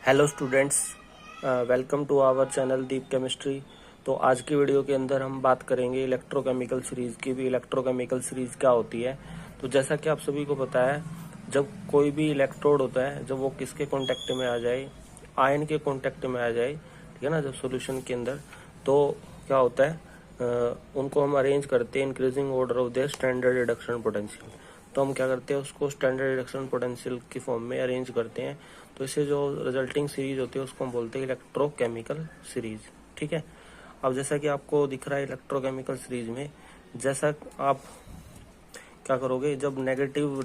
Hello students, welcome to our channel Deep chemistry. तो आज की वीडियो के अंदर हम बात करेंगे इलेक्ट्रोकेमिकल सीरीज़ की। भी इलेक्ट्रोकेमिकल सीरीज़ क्या होती है। तो जैसा कि आप सभी को पता है, जब कोई भी इलेक्ट्रोड होता है, जब वो किसके कांटेक्ट में आ जाए, आयन के कांटेक्ट में आ जाए, ठीक है ना, जब सॉल्यूशन के अंदर, तो क्या होता है, उनको हम अरेंज करते हैं increasing order of their standard reduction potential. तो हम क्या करते हैं, उसको स्टैंडर्ड रिडक्शन पोटेंशियल की फॉर्म में अरेंज करते हैं। तो इससे जो रिजल्टिंग सीरीज होती है उसको हम बोलते हैं इलेक्ट्रोकेमिकल सीरीज। ठीक है। अब जैसा कि आपको दिख रहा है इलेक्ट्रोकेमिकल सीरीज में, जैसा आप क्या करोगे, जब नेगेटिव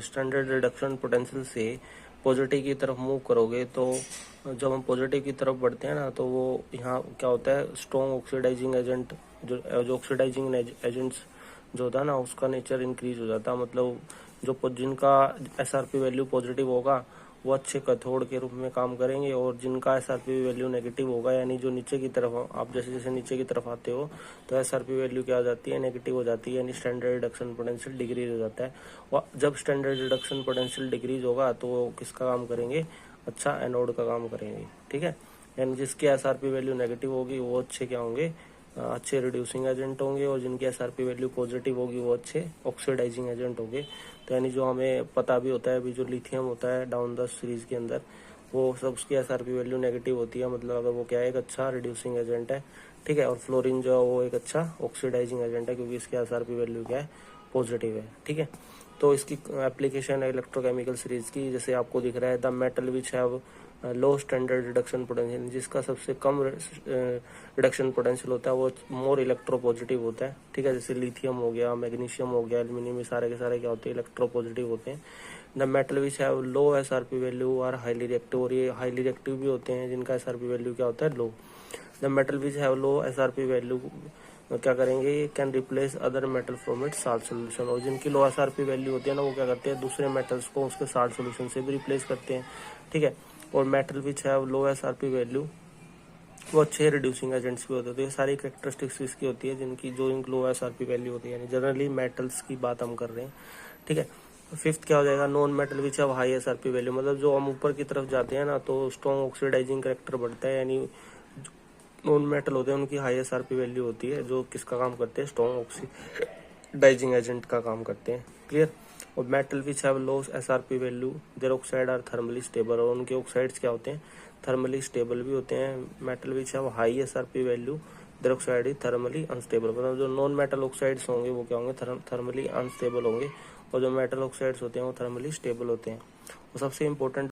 स्टैंडर्ड रिडक्शन पोटेंशियल से पॉजिटिव की तरफ मूव करोगे, तो जब हम पॉजिटिव की तरफ बढ़ते हैं ना, तो वो यहाँ क्या होता है, स्ट्रॉन्ग ऑक्सीडाइजिंग एजेंट, जो ऑक्सीडाइजिंग एजेंट्स जो होता है ना, उसका नेचर इंक्रीज हो जाता है। मतलब जो जिनका एसआरपी वैल्यू पॉजिटिव होगा वो अच्छे कैथोड के रूप में काम करेंगे, और जिनका एसआरपी वैल्यू नेगेटिव होगा, यानी जो नीचे की तरफ, आप जैसे जैसे नीचे की तरफ आते हो तो एसआरपी वैल्यू क्या हो जाती है, नेगेटिव हो जाती है, यानी स्टैंडर्ड रिडक्शन पोटेंशियल डिक्रीज हो जाता है। और जब स्टैंडर्ड रिडक्शन पोटेंशियल डिक्रीज होगा तो वो किसका काम करेंगे, अच्छा एनोड का काम करेंगे। ठीक है। यानी जिसकी एसआरपी वैल्यू नेगेटिव होगी वो अच्छे क्या होंगे, अच्छे रिड्यूसिंग एजेंट होंगे, और जिनकी एसआरपी वैल्यू पॉजिटिव होगी वो अच्छे ऑक्सीडाइजिंग एजेंट होंगे। तो यानी जो हमें पता भी होता है, अभी जो लिथियम होता है डाउन द सीरीज के अंदर, वो सब उसकी एसआरपी वैल्यू नेगेटिव होती है, मतलब अगर वो क्या है, एक अच्छा रिड्यूसिंग एजेंट है। ठीक है। और फ्लोरीन जो है वो एक अच्छा ऑक्सीडाइजिंग एजेंट है, क्योंकि इसकी एसआरपी वैल्यू क्या है, पॉजिटिव है। ठीक है। तो इसकी एप्लीकेशन है इलेक्ट्रोकेमिकल सीरीज की, जैसे आपको दिख रहा है, the metal which have low standard reduction potential, जिसका सबसे कम रिडक्शन पोटेंशियल होता है वो मोर इलेक्ट्रोपॉजिटिव होता है। ठीक है। जैसे लिथियम हो गया, मैग्नीशियम हो गया, एल्यूमिनियम, ये सारे के सारे क्या होते हैं, इलेक्ट्रोपॉजिटिव होते हैं। The metal which have low SRP value are highly reactive, और ये हाईली रिएक्टिव भी होते हैं जिनका एसआरपी वैल्यू क्या होता है, low. The metal which have low SRP value क्या करेंगे, can replace other metal from it salt solution, और जिनकी लो एसआरपी वैल्यू होती है ना, वो क्या करते हैं, दूसरे मेटल्स को उसके साल्ट सोल्यूशन से भी रिप्लेस करते हैं। ठीक है। और metal which have low SRP value, वो अच्छे रिड्यूसिंग एजेंट्स भी होते हैं। तो ये सारी कैरेक्टरिस्टिक्स इसकी होती है जिनकी जो लो एसआरपी वैल्यू होती है, यानी जनरली मेटल्स की बात हम कर रहे हैं। ठीक है। फिफ्थ क्या हो जाएगा, non metal which have high SRP value, मतलब जो हम ऊपर की तरफ जाते हैं ना, तो स्ट्रॉन्ग ऑक्सीडाइजिंग करेक्टर बढ़ता है, यानी नॉन मेटल होते हैं उनकी हाई एसआरपी वैल्यू होती है, जो किसका काम करते हैं, स्ट्रॉन्ग ऑक्सीडाइजिंग एजेंट का काम करते हैं। क्लियर। और metal which have low SRP value, their oxide are thermally stable, और उनके ऑक्साइड्स क्या होते हैं, थर्मली स्टेबल भी होते हैं। Metal which have high SRP value, their oxide is thermally unstable, मतलब जो नॉन मेटल ऑक्साइड्स होंगे वो क्या होंगे, थर्मली अनस्टेबल होंगे, और जो मेटल ऑक्साइड्स होते हैं वो थर्मली स्टेबल होते हैं। और सबसे इंपॉर्टेंट